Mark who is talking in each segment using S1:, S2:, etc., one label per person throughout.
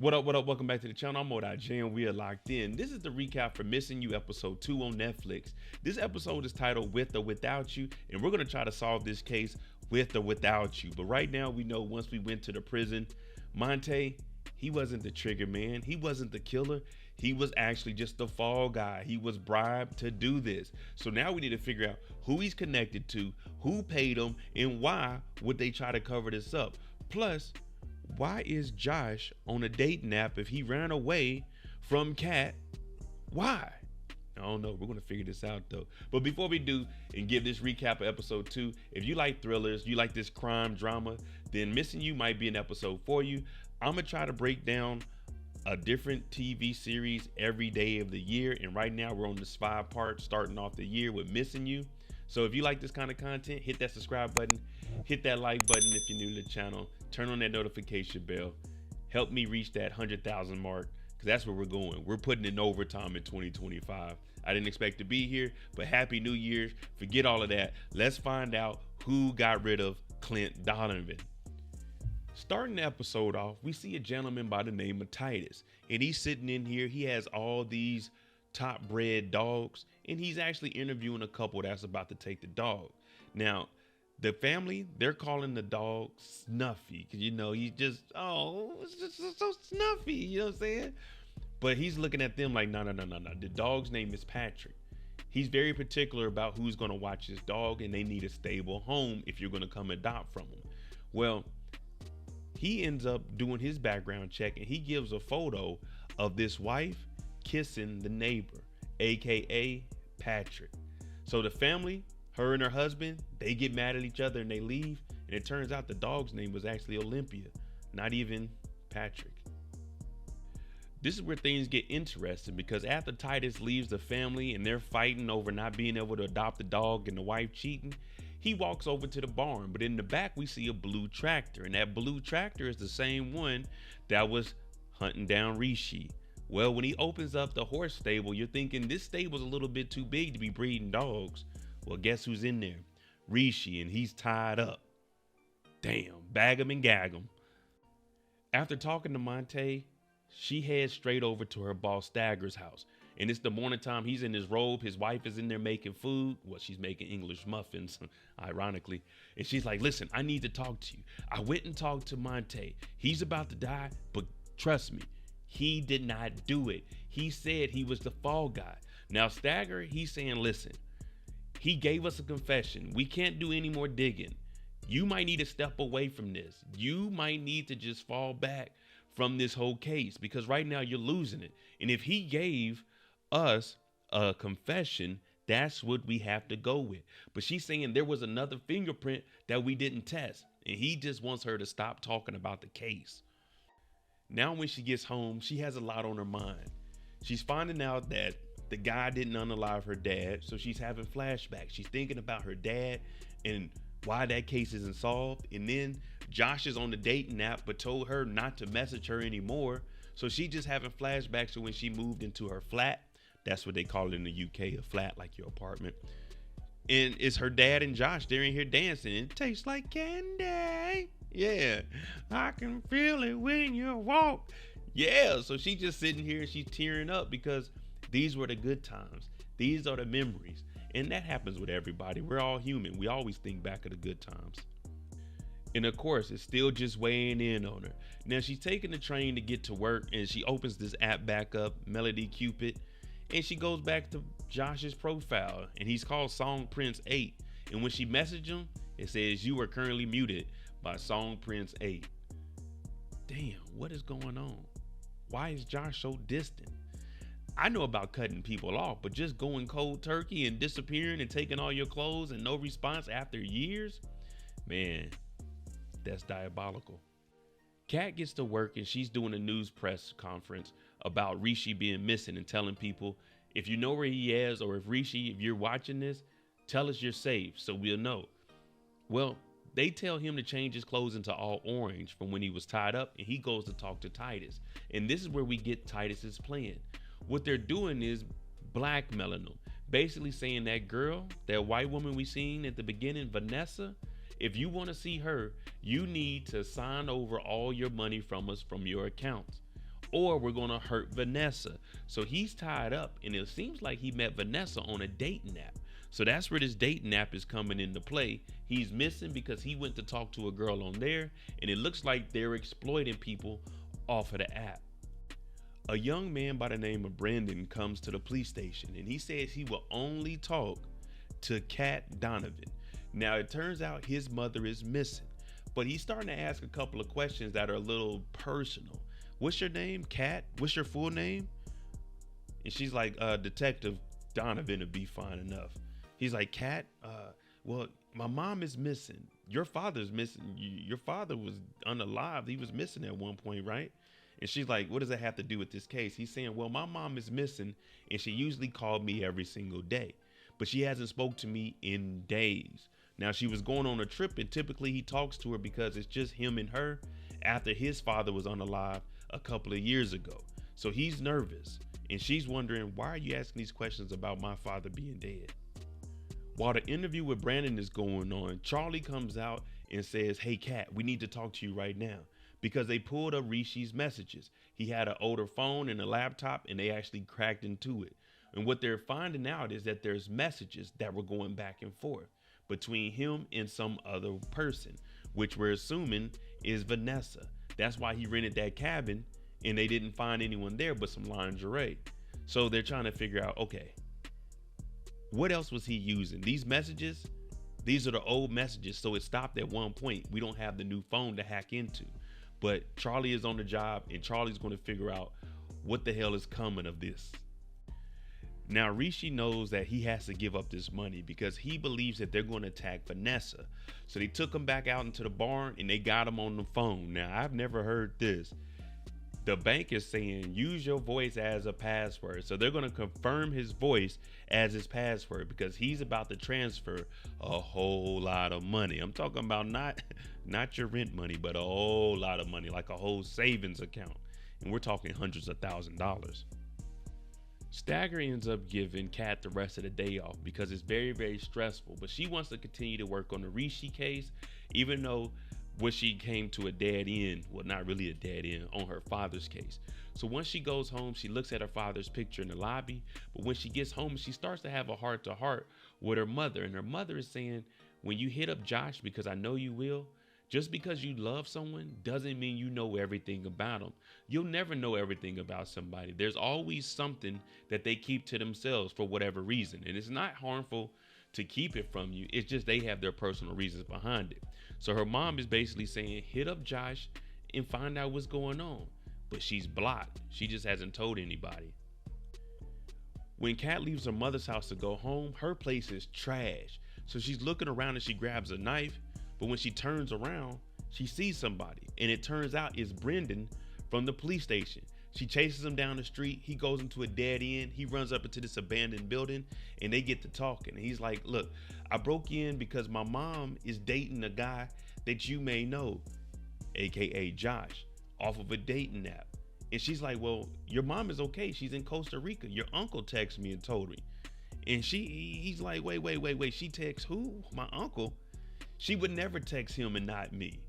S1: What up? Welcome back to the channel. I'm MoedotJ and we are locked in. This is the recap for Missing You episode 2 on Netflix. This episode is titled With or Without You, and we're going to try to solve this case with or without you. But right now, we know once we went to the prison, Monte, he wasn't the trigger man. He wasn't the killer. He was actually just the fall guy. He was bribed to do this. So now we need to figure out who he's connected to, who paid him, and why would they try to cover this up. Plus, why is Josh on a dating app if he ran away from Kat? Why? I don't know. We're going to figure this out though. But before we do and give this recap of episode 2, if you like thrillers, you like this crime drama, then Missing You might be an episode for you. I'm going to try to break down a different TV series every day of the year. And right now we're on this 5-part starting off the year with Missing You. So if you like this kind of content, hit that subscribe button, hit that like button if you're new to the channel, turn on that notification bell, help me reach that 100,000 mark, because that's where we're going. We're putting in overtime in 2025. I didn't expect to be here, but Happy New Year's. Forget all of that. Let's find out who got rid of Kat Donovan. Starting the episode off, we see a gentleman by the name of Titus, and he's sitting in here. He has all these top bred dogs, and he's actually interviewing a couple that's about to take the dog. Now, the family, they're calling the dog Snuffy, because he's just, it's just so snuffy, you know what I'm saying? But he's looking at them like, no. The dog's name is Patrick. He's very particular about who's going to watch his dog, and they need a stable home if you're going to come adopt from him. Well, he ends up doing his background check, and he gives a photo of this wife kissing the neighbor, aka Patrick. So the family, her and her husband, they get mad at each other and they leave, and it turns out the dog's name was actually Olympia, not even Patrick. This is where things get interesting, because after Titus leaves the family and they're fighting over not being able to adopt the dog and the wife cheating, he walks over to the barn, but in the back we see a blue tractor, and that blue tractor is the same one that was hunting down Rishi. Well, when he opens up the horse stable, you're thinking this stable's a little bit too big to be breeding dogs. Well, guess who's in there? Rishi, and he's tied up. Damn, bag him and gag him. After talking to Monte, she heads straight over to her boss Stagger's house. And it's the morning time. He's in his robe. His wife is in there making food. Well, she's making English muffins, ironically. And she's like, listen, I need to talk to you. I went and talked to Monte. He's about to die, but trust me, he did not do it. He said he was the fall guy. Now, Stagger, he's saying, listen, he gave us a confession. We can't do any more digging. You might need to step away from this. You might need to just fall back from this whole case, because right now you're losing it. And if he gave us a confession, that's what we have to go with. But she's saying there was another fingerprint that we didn't test, and he just wants her to stop talking about the case. Now when she gets home, she has a lot on her mind. She's finding out that the guy didn't unalive her dad, so she's having flashbacks. She's thinking about her dad and why that case isn't solved. And then Josh is on the dating app but told her not to message her anymore. So she's just having flashbacks to when she moved into her flat. That's what they call it in the UK, a flat, like your apartment. And it's her dad and Josh. They're in here dancing. It tastes like candy. Yeah, I can feel it when you walk. Yeah, so she's just sitting here and she's tearing up because these were the good times. These are the memories. And that happens with everybody. We're all human. We always think back of the good times. And of course, it's still just weighing in on her. Now she's taking the train to get to work, and she opens this app back up, Melody Cupid, and she goes back to Josh's profile, and he's called Song Prince 8. And when she messaged him, it says, you are currently muted by Song Prince 8. Damn, what is going on? Why is Josh so distant? I know about cutting people off, but just going cold turkey and disappearing and taking all your clothes and no response after years? Man, that's diabolical. Kat gets to work and she's doing a news press conference about Rishi being missing and telling people, if you know where he is, or if Rishi, if you're watching this, tell us you're safe so we'll know. Well, they tell him to change his clothes into all orange from when he was tied up, and he goes to talk to Titus. And this is where we get Titus's plan. What they're doing is blackmailing him, basically saying that girl, that white woman we seen at the beginning, Vanessa, if you want to see her, you need to sign over all your money from us from your accounts. or we're going to hurt Vanessa. So he's tied up, and it seems like he met Vanessa on a dating app. So that's where this dating app is coming into play. He's missing because he went to talk to a girl on there, and it looks like they're exploiting people off of the app. A young man by the name of Brandon comes to the police station, and he says he will only talk to Kat Donovan. Now, it turns out his mother is missing, but he's starting to ask a couple of questions that are a little personal. What's your name, Kat? What's your full name? And she's like, Detective Donovan would be fine enough. He's like, Kat, well, my mom is missing. Your father's missing. Your father was unalive. He was missing at one point, right? And she's like, what does that have to do with this case? He's saying, well, my mom is missing, and she usually called me every single day, but she hasn't spoke to me in days. Now, she was going on a trip, and typically he talks to her because it's just him and her after his father was unalive a couple of years ago. So he's nervous, and she's wondering, why are you asking these questions about my father being dead? While the interview with Brandon is going on, Charlie comes out and says, hey, Kat, we need to talk to you right now, because they pulled up Rishi's messages. He had an older phone and a laptop, and they actually cracked into it. And what they're finding out is that there's messages that were going back and forth between him and some other person, which we're assuming is Vanessa. That's why he rented that cabin, and they didn't find anyone there but some lingerie. So they're trying to figure out, okay, what else was he using? These messages, these are the old messages. So it stopped at one point. We don't have the new phone to hack into. But Charlie is on the job, and Charlie's going to figure out what the hell is coming of this. Now, Rishi knows that he has to give up this money because he believes that they're going to attack Vanessa. So they took him back out into the barn, and they got him on the phone. Now, I've never heard this. The bank is saying, use your voice as a password. So they're going to confirm his voice as his password because he's about to transfer a whole lot of money. I'm talking about not your rent money, but a whole lot of money, like a whole savings account. And we're talking hundreds of $1,000s. Stagger ends up giving Kat the rest of the day off because it's very, very stressful. But she wants to continue to work on the Rishi case, even though when she came to a dead end, well, not really a dead end, on her father's case. So once she goes home, she looks at her father's picture in the lobby. But when she gets home, she starts to have a heart-to-heart with her mother. And her mother is saying, when you hit up Josh, because I know you will, just because you love someone doesn't mean you know everything about them. You'll never know everything about somebody. There's always something that they keep to themselves for whatever reason. And it's not harmful to keep it from you. It's just they have their personal reasons behind it. So her mom is basically saying, hit up Josh and find out what's going on. But she's blocked. She just hasn't told anybody. When Kat leaves her mother's house to go home, her place is trash. So she's looking around and she grabs a knife. But when she turns around, she sees somebody. And it turns out it's Brendan from the police station. She chases him down the street. He goes into a dead end. He runs up into this abandoned building and they get to talking. And he's like, look, I broke in because my mom is dating a guy that you may know, AKA Josh, off of a dating app. And she's like, well, your mom is okay. She's in Costa Rica. Your uncle texted me and told me. And he's like, wait. She texts who? My uncle? She would never text him and not me.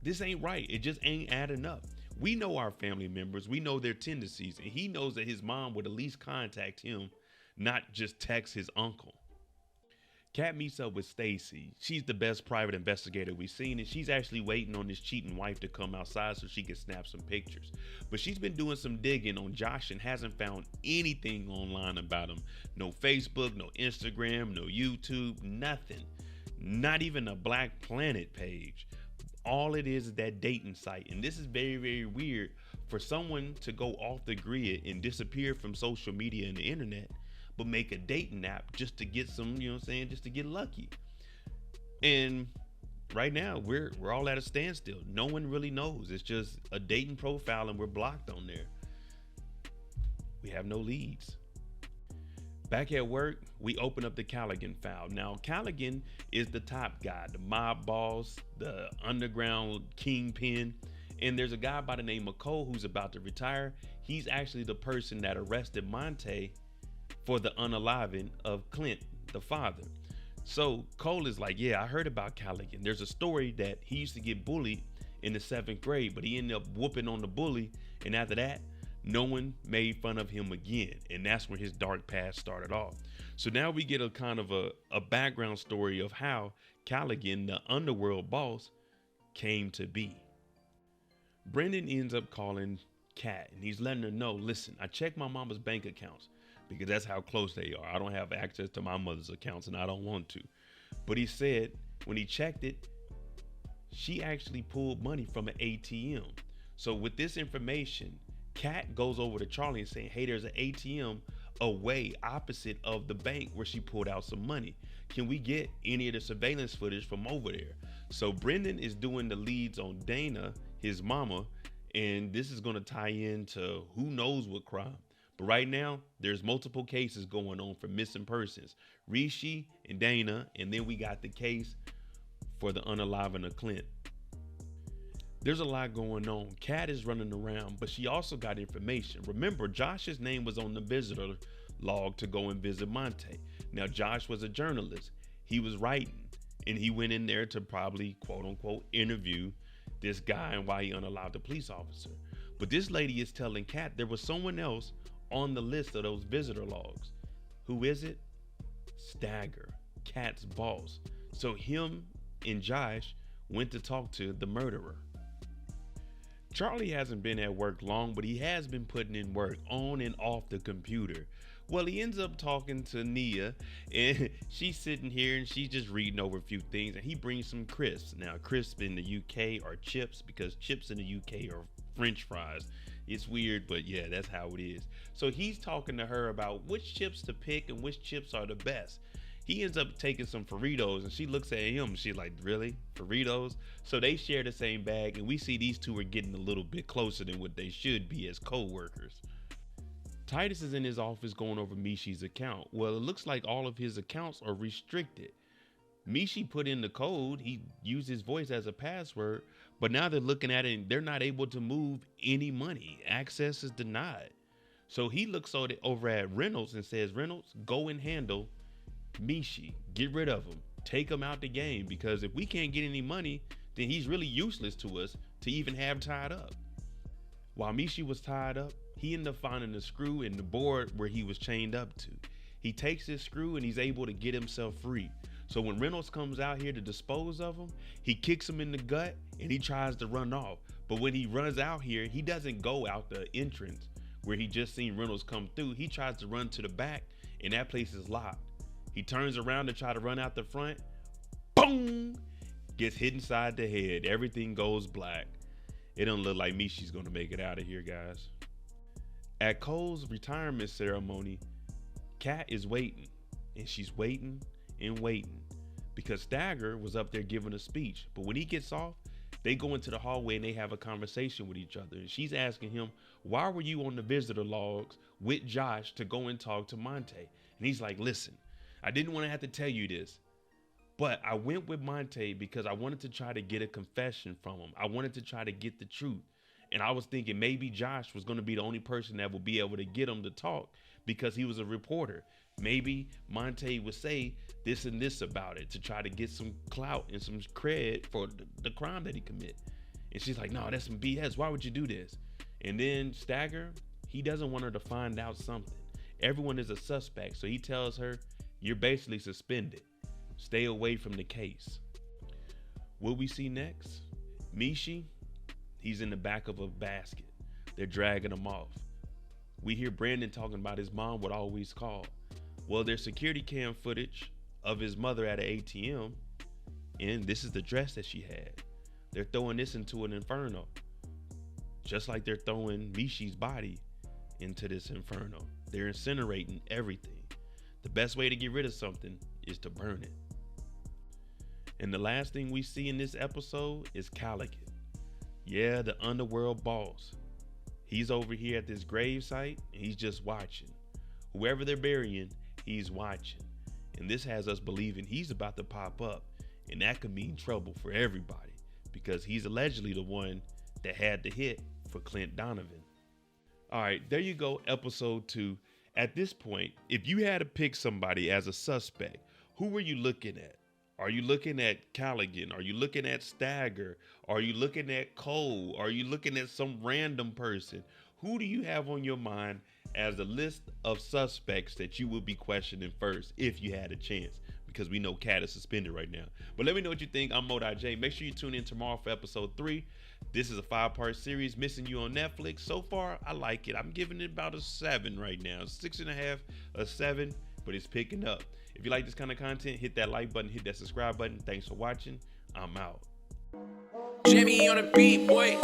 S1: This ain't right. It just ain't adding up. We know our family members. We know their tendencies. And he knows that his mom would at least contact him, not just text his uncle. Kat meets up with Stacey. She's the best private investigator we've seen, and she's actually waiting on this cheating wife to come outside so she can snap some pictures. But she's been doing some digging on Josh and hasn't found anything online about him. No Facebook, no Instagram, no YouTube, nothing. Not even a Black Planet page. All it is that dating site. And this is very, very weird for someone to go off the grid and disappear from social media and the internet, but make a dating app just to get some, just to get lucky. And right now we're all at a standstill. No one really knows. It's just a dating profile and we're blocked on there. We have no leads. Back at work, we open up the Callaghan file. Now, Callaghan is the top guy, the mob boss, the underground kingpin. And there's a guy by the name of Cole who's about to retire. He's actually the person that arrested Monte for the unaliving of Clint, the father. So Cole is like, yeah, I heard about Callaghan. There's a story that he used to get bullied in the 7th grade, but he ended up whooping on the bully. And after that, no one made fun of him again. And that's where his dark past started off. So now we get a kind of a background story of how Callaghan, the underworld boss, came to be. Brendan ends up calling Kat and he's letting her know, listen, I checked my mama's bank accounts because that's how close they are. I don't have access to my mother's accounts and I don't want to. But he said when he checked it, she actually pulled money from an ATM. So with this information, Kat goes over to Charlie and saying, hey, there's an ATM away opposite of the bank where she pulled out some money. Can we get any of the surveillance footage from over there? So Brendan is doing the leads on Dana, his mama, and this is going to tie into who knows what crime. But right now, there's multiple cases going on for missing persons. Rishi and Dana, and then we got the case for the unaliving of Clint. There's a lot going on. Kat is running around, but she also got information. Remember, Josh's name was on the visitor log to go and visit Monte. Now, Josh was a journalist. He was writing, and he went in there to probably, quote unquote, interview this guy and why he unalived the police officer. But this lady is telling Kat there was someone else on the list of those visitor logs. Who is it? Stagger, Kat's boss. So him and Josh went to talk to the murderer. Charlie hasn't been at work long, but he has been putting in work on and off the computer. Well, he ends up talking to Nia, and she's sitting here and she's just reading over a few things, and he brings some crisps. Now, crisps in the UK are chips because chips in the UK are French fries. It's weird, but yeah, that's how it is. So he's talking to her about which chips to pick and which chips are the best. He ends up taking some Fritos and she looks at him and she's like, really? Fritos? So they share the same bag and we see these two are getting a little bit closer than what they should be as co-workers. Titus is in his office going over Mishi's account. Well, it looks like all of his accounts are restricted. Mishi put in the code, he used his voice as a password, but now they're looking at it and they're not able to move any money. Access is denied. So he looks over at Reynolds and says, Reynolds, go and handle Mishi, get rid of him, take him out the game, because if we can't get any money, then he's really useless to us to even have tied up. While Mishi was tied up, he ended up finding the screw in the board where he was chained up to. He takes his screw and he's able to get himself free. So when Reynolds comes out here to dispose of him, he kicks him in the gut and he tries to run off. But when he runs out here, he doesn't go out the entrance where he just seen Reynolds come through. He tries to run to the back and that place is locked. He turns around to try to run out the front. Boom! Gets hit inside the head. Everything goes black. It don't look like Mishi's gonna make it out of here, guys. At Cole's retirement ceremony, Kat is waiting. And she's waiting and waiting. Because Stagger was up there giving a speech. But when he gets off, they go into the hallway and they have a conversation with each other. And she's asking him, why were you on the visitor logs with Josh to go and talk to Monte? And he's like, listen, I didn't want to have to tell you this, but I went with Monte because I wanted to try to get a confession from him. I wanted to try to get the truth. And I was thinking maybe Josh was going to be the only person that would be able to get him to talk because he was a reporter. Maybe Monte would say this and this about it to try to get some clout and some cred for the crime that he committed. And she's like, no, that's some BS. Why would you do this? And then Stagger, he doesn't want her to find out something. Everyone is a suspect. So he tells her, you're basically suspended. Stay away from the case. What we see next? Mishi, he's in the back of a basket. They're dragging him off. We hear Brandon talking about his mom would always call. Well, there's security cam footage of his mother at an ATM, and this is the dress that she had. They're throwing this into an inferno, just like they're throwing Mishi's body into this inferno. They're incinerating everything. The best way to get rid of something is to burn it. And the last thing we see in this episode is Callaghan. Yeah, the underworld boss. He's over here at this grave site and he's just watching. Whoever they're burying, he's watching. And this has us believing he's about to pop up. And that could mean trouble for everybody because he's allegedly the one that had the hit for Clint Donovan. All right, there you go, episode 2. At this point, if you had to pick somebody as a suspect, who were you looking at? Are you looking at Callaghan? Are you looking at Stagger? Are you looking at Cole? Are you looking at some random person? Who do you have on your mind as the list of suspects that you will be questioning first if you had a chance? Because we know Kat is suspended right now. But let me know what you think. I'm MoedotJ. Make sure you tune in tomorrow for episode 3. This is a 5-part series, Missing You on Netflix. So far, I like it. I'm giving it about a 7 right now. 6.5, a 7, but it's picking up. If you like this kind of content, hit that like button, hit that subscribe button. Thanks for watching. I'm out.
S2: Jimmy on the beat, boy.